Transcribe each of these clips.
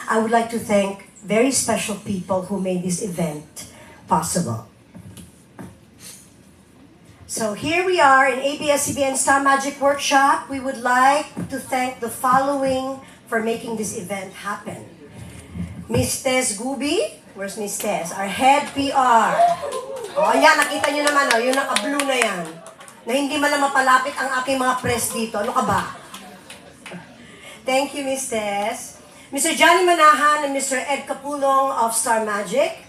I would like to thank very special people who made this event possible. So here we are in ABS-CBN Star Magic Workshop. We would like to thank the following for making this event happen. Miss Tess Gubi, where's Miss Tess? Our head PR. O yan, nakita nyo naman, yung naka-blue na yan. Na hindi man lang mapalapit ang aking mga press dito. Ano ka ba? Thank you, Miss Tess. Mr. Johnny Manahan and Mr. Ed Capulong of Star Magic.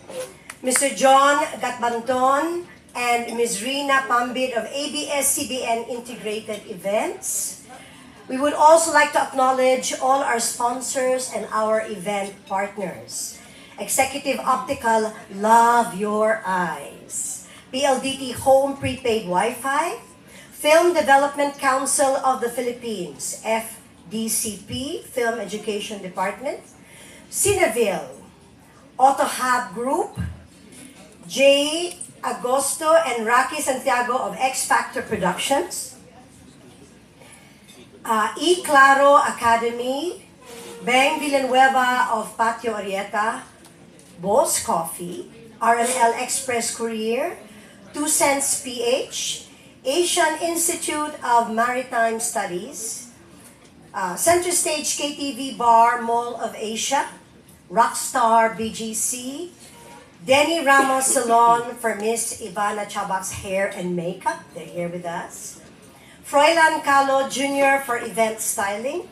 Mr. John Gatbanton and Ms. Rina Pambid of ABS-CBN Integrated Events. We would also like to acknowledge all our sponsors and our event partners. Executive Optical, love your eyes. PLDT Home Prepaid Wi-Fi. Film Development Council of the Philippines, FDCP, Film Education Department. Cineville, Auto Hub Group. J. Agosto and Rocky Santiago of X Factor Productions. E. Claro Academy. Beng Villanueva of Patio Arieta. Boss Coffee, RML Express Courier, 2 Cents PH, Asian Institute of Maritime Studies, Center Stage KTV Bar Mall of Asia, Rockstar BGC, Denny Ramos Salon for Miss Ivana Chubbuck's hair and makeup, they're here with us, Froilan Calo Jr. for event styling,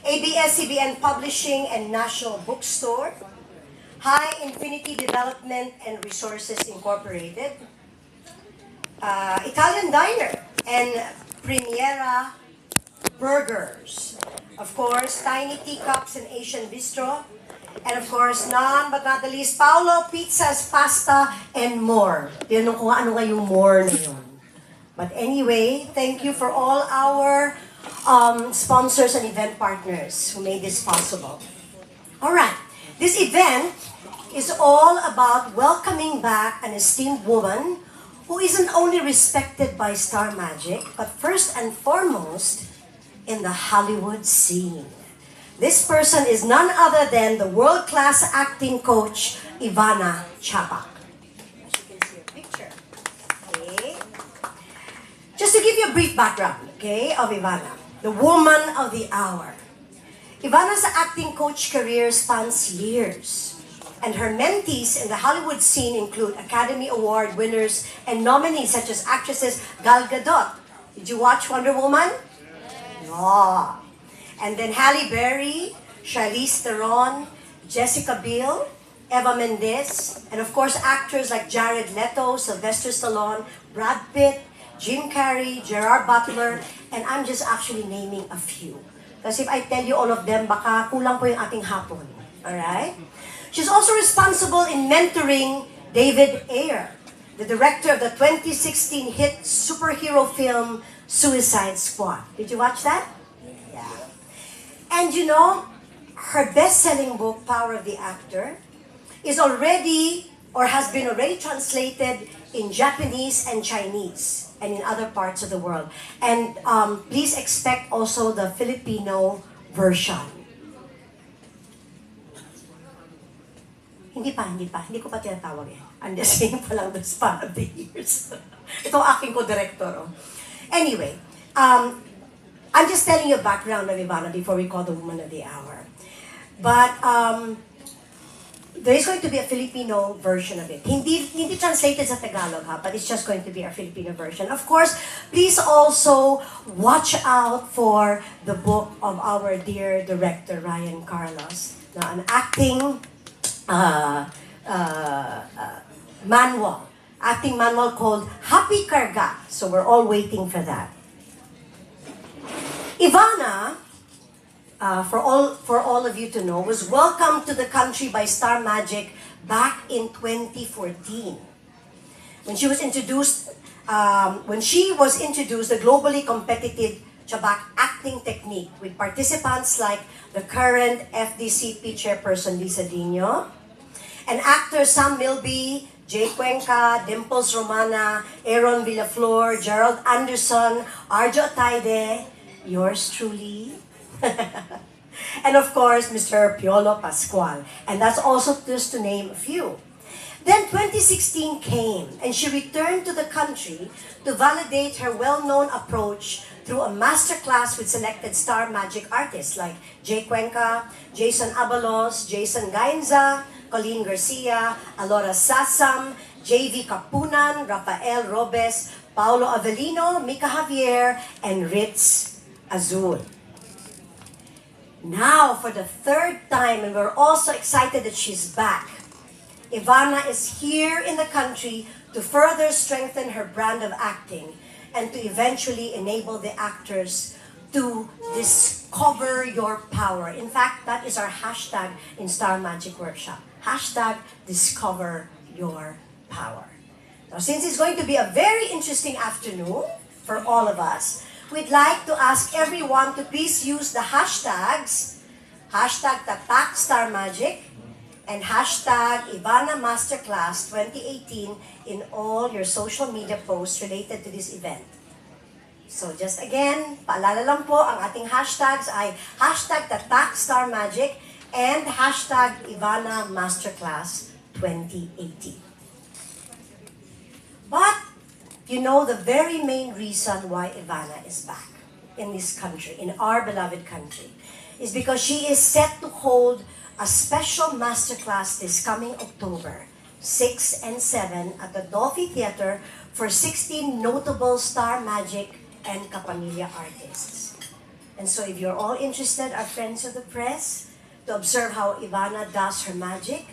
ABS-CBN Publishing and National Bookstore, High Infinity Development and Resources Incorporated, Italian Diner, and Primiera Burgers. Of course, Tiny Teacups and Asian Bistro. And of course, none but not the least, Paolo Pizzas, Pasta, and more. Tinanong ko ano nga yung more na yun. But anyway, thank you for all our sponsors and event partners who made this possible. Alright, this event is all about welcoming back an esteemed woman who isn't only respected by Star Magic, but first and foremost, in the Hollywood scene. This person is none other than the world-class acting coach, Ivana Chubbuck. As you can see a picture. Okay. Just to give you a brief background, okay, of Ivana, the woman of the hour. Ivana's acting coach career spans years, and her mentees in the Hollywood scene include Academy Award winners and nominees such as actresses Gal Gadot. Did you watch Wonder Woman? No. And then Halle Berry, Charlize Theron, Jessica Biel, Eva Mendes, and of course actors like Jared Leto, Sylvester Stallone, Brad Pitt, Jim Carrey, Gerard Butler, and I'm just actually naming a few. Because if I tell you all of them, baka kulang po yung ating hapon. Alright? She's also responsible in mentoring David Ayer, the director of the 2016 hit superhero film Suicide Squad. Did you watch that? Yeah. And you know, her best-selling book, Power of the Actor, is already or has been already translated in Japanese and Chinese and in other parts of the world. And please expect also the Filipino version. Hindi ko pa tinatawag eh. I'm just saying pa lang the span of the years. Ito aking ko-director. Oh. Anyway, I'm just telling you a background of Ivana before we call the woman of the hour. But there is going to be a Filipino version of it. Hindi translated sa Tagalog ha, but it's just going to be a Filipino version. Of course, please also watch out for the book of our dear director, Ryan Carlos, na an acting manual called Happy Karga. So we're all waiting for that. Ivana, for all of you to know, was welcomed to the country by Star Magic back in 2014. When she was introduced, the globally competitive Chubbuck acting technique with participants like the current FDCP chairperson Lisa Dino, and actors Sam Milby, Jay Cuenca, Dimples Romana, Aaron Villaflor, Gerald Anderson, Arjo Ataide, yours truly, And of course, Mr. Piolo Pascual. And that's also just to name a few. Then 2016 came, and she returned to the country to validate her well-known approach through a masterclass with selected star magic artists like Jay Cuenca, Jason Abalos, Jason Gainza, Colleen Garcia, Alora Sasam, JV Kapunan, Rafael Robes, Paulo Avellino, Mika Javier, and Ritz Azul. Now, for the third time, and we're also excited that she's back, Ivana is here in the country to further strengthen her brand of acting and to eventually enable the actors to discover your power. In fact, that is our hashtag in Star Magic Workshop. Hashtag discover your power. Now, since it's going to be a very interesting afternoon for all of us, we'd like to ask everyone to please use the hashtags, hashtag Tatak Star Magic, and hashtag Ivana Masterclass 2018 in all your social media posts related to this event. So just again, paalala lang po, ang ating hashtags ay hashtag Tatak Star Magic and hashtag Ivana Masterclass 2018. But, you know, the very main reason why Ivana is back in this country, in our beloved country, is because she is set to hold a special masterclass this coming October 6 and 7 at the Dolphy Theater for 16 notable Star Magic and Kapamilya artists. And so if you're all interested, our friends of the press, to observe how Ivana does her magic,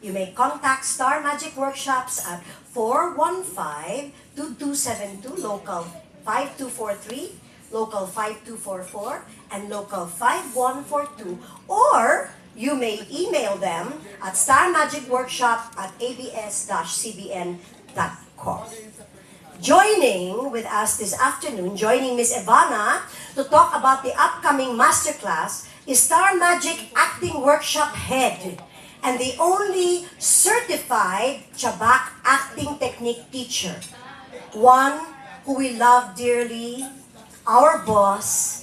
you may contact Star Magic Workshops at 415-2272, local 5243, local 5244, and local 5142, or you may email them at starmagicworkshop@abs-cbn.com. Joining with us this afternoon, joining Miss Ivana to talk about the upcoming masterclass is Star Magic Acting Workshop Head and the only certified Chubbuck acting technique teacher. One who we love dearly, our boss,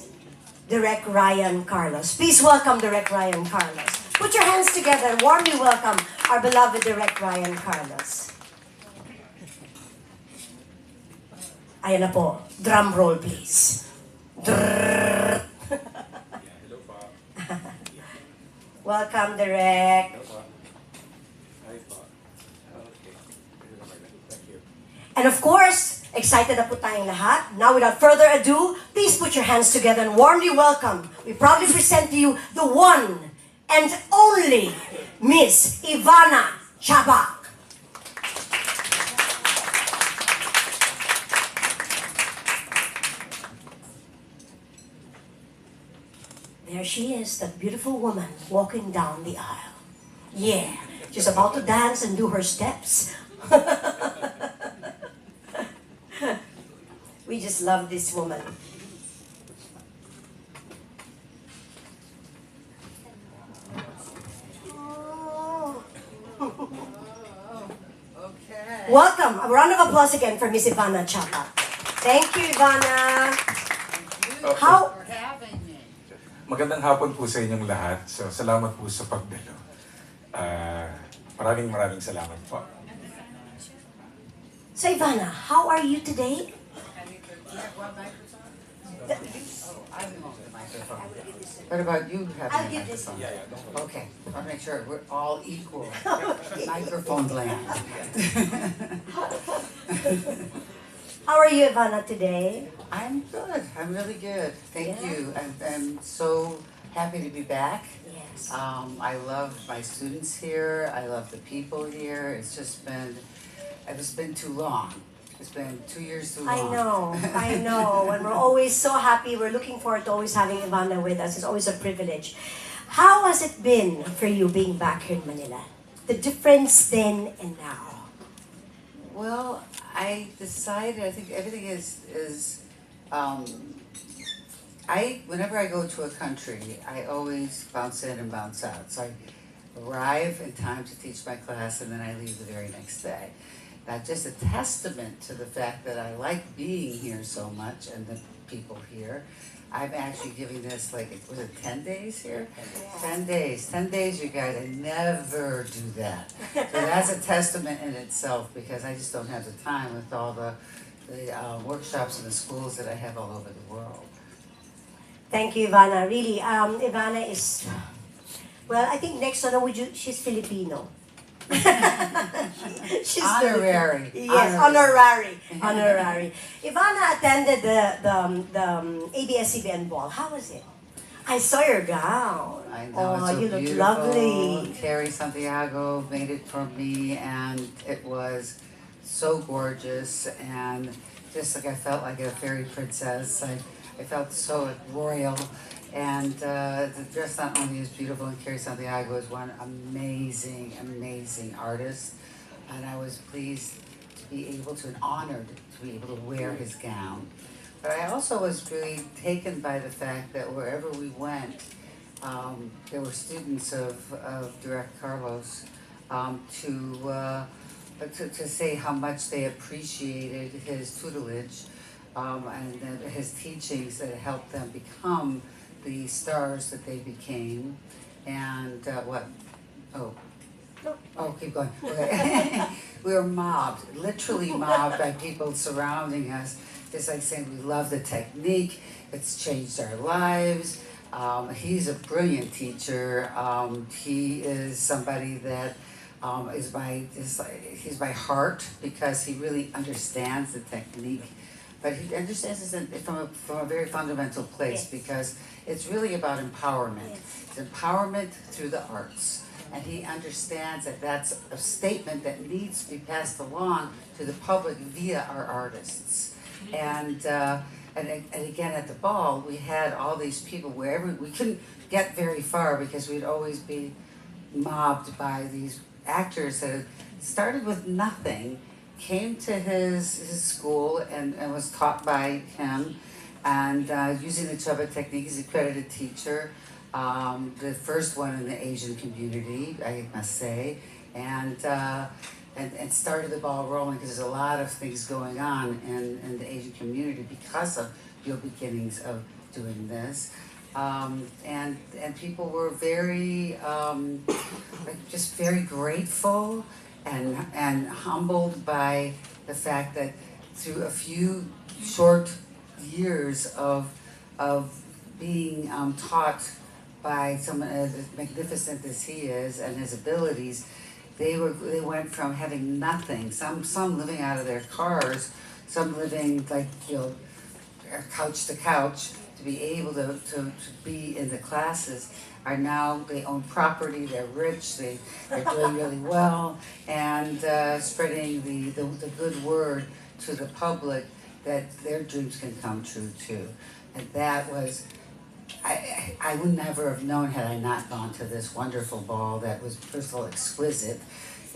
Direct Ryan Carlos. Please welcome Direct Ryan Carlos. Put your hands together and warmly welcome our beloved Direct Ryan Carlos. Ayan na po. Drum roll, please. Welcome, Direct. And of course, excited na po tayong lahat. Now, without further ado, please put your hands together and warmly welcome. We proudly present to you the one and only Miss Ivana Chubbuck. There she is, that beautiful woman walking down the aisle. Yeah, she's about to dance and do her steps. We just love this woman. Okay. Welcome. A round of applause again for Miss Ivana Chubbuck. Thank you, Ivana. How? For having me. Magandang hapon po sa inyong lahat. So, salamat po sa pagdalo. Maraming salamat po. So, Ivana, how are you today? What about you having I'll a give this microphone? Okay, I'll make sure we're all equal. Microphone land. How are you, Ivana, today? I'm good. I'm really good. Thank Yeah. you. I'm so happy to be back. Yes. I love my students here. I love the people here. It's been too long. It's been 2 years too long. I know. And we're always so happy. We're looking forward to always having Ivana with us. It's always a privilege. How has it been for you being back here in Manila? The difference then and now? Well, I decided, I think everything whenever I go to a country, I always bounce in and bounce out. So I arrive in time to teach my class and then I leave the very next day. Just a testament to the fact that I like being here so much and the people here. I'm actually giving this, like, was it 10 days here? 10 days, 10 days, you guys, I never do that. So that's a testament in itself, because I just don't have the time with all the workshops and the schools that I have all over the world. Thank you, Ivana. Really, Ivana is, well, I think next to know, she's Filipino. She's Honorary. Yes, honorary. Ivana attended the ABS-CBN ball. How was it? I saw your gown. I know, Oh, it's so you look beautiful. lovely. Terry Santiago made it for me, and it was so gorgeous, and just like I felt like a fairy princess. I felt so like, royal. And the dress not only is beautiful, and Terry Santiago is one amazing, amazing artist. And I was pleased to be able to, and honored to be able to wear his gown. But I also was really taken by the fact that wherever we went, there were students of Direct Carlos to say how much they appreciated his tutelage and his teachings that helped them become the stars that they became. And what? Oh, keep going. Okay. We were mobbed, literally mobbed by people surrounding us. It's like saying we love the technique, it's changed our lives. He's a brilliant teacher. He is somebody that he's my heart, because he really understands the technique. But he understands it from a very fundamental place, Yes. because it's really about empowerment. Yes. It's empowerment through the arts. And he understands that that's a statement that needs to be passed along to the public via our artists. And again, at the ball, we had all these people wherever, we couldn't get very far because we'd always be mobbed by these actors that had started with nothing, came to his school and was taught by him, and using the Chubbuck technique. He's an accredited teacher, the first one in the Asian community, I must say, and started the ball rolling, because there's a lot of things going on in the Asian community because of your beginnings of doing this. And people were very, just very grateful and humbled by the fact that through a few short years of being taught by someone as magnificent as he is and his abilities, they went from having nothing, some living out of their cars, some living like, couch to couch, to be able to be in the classes, are now, they own property, they're rich, they're doing really well, and spreading the good word to the public that their dreams can come true too. And that was, I would never have known had I not gone to this wonderful ball that was, first of all, exquisite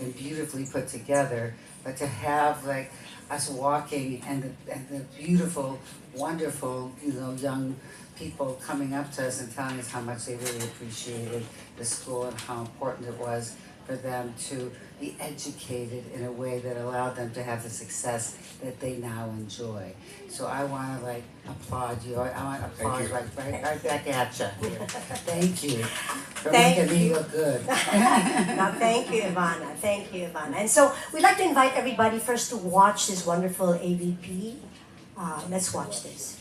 and beautifully put together, but to have like us walking and the beautiful, wonderful, young people coming up to us and telling us how much they really appreciated the school and how important it was for them to be educated in a way that allowed them to have the success that they now enjoy. So I want to applaud you. I want to applaud right back at you. Thank you for making me look good. No, thank you, Ivana. Thank you, Ivana. And so we'd like to invite everybody first to watch this wonderful AVP. Let's watch this.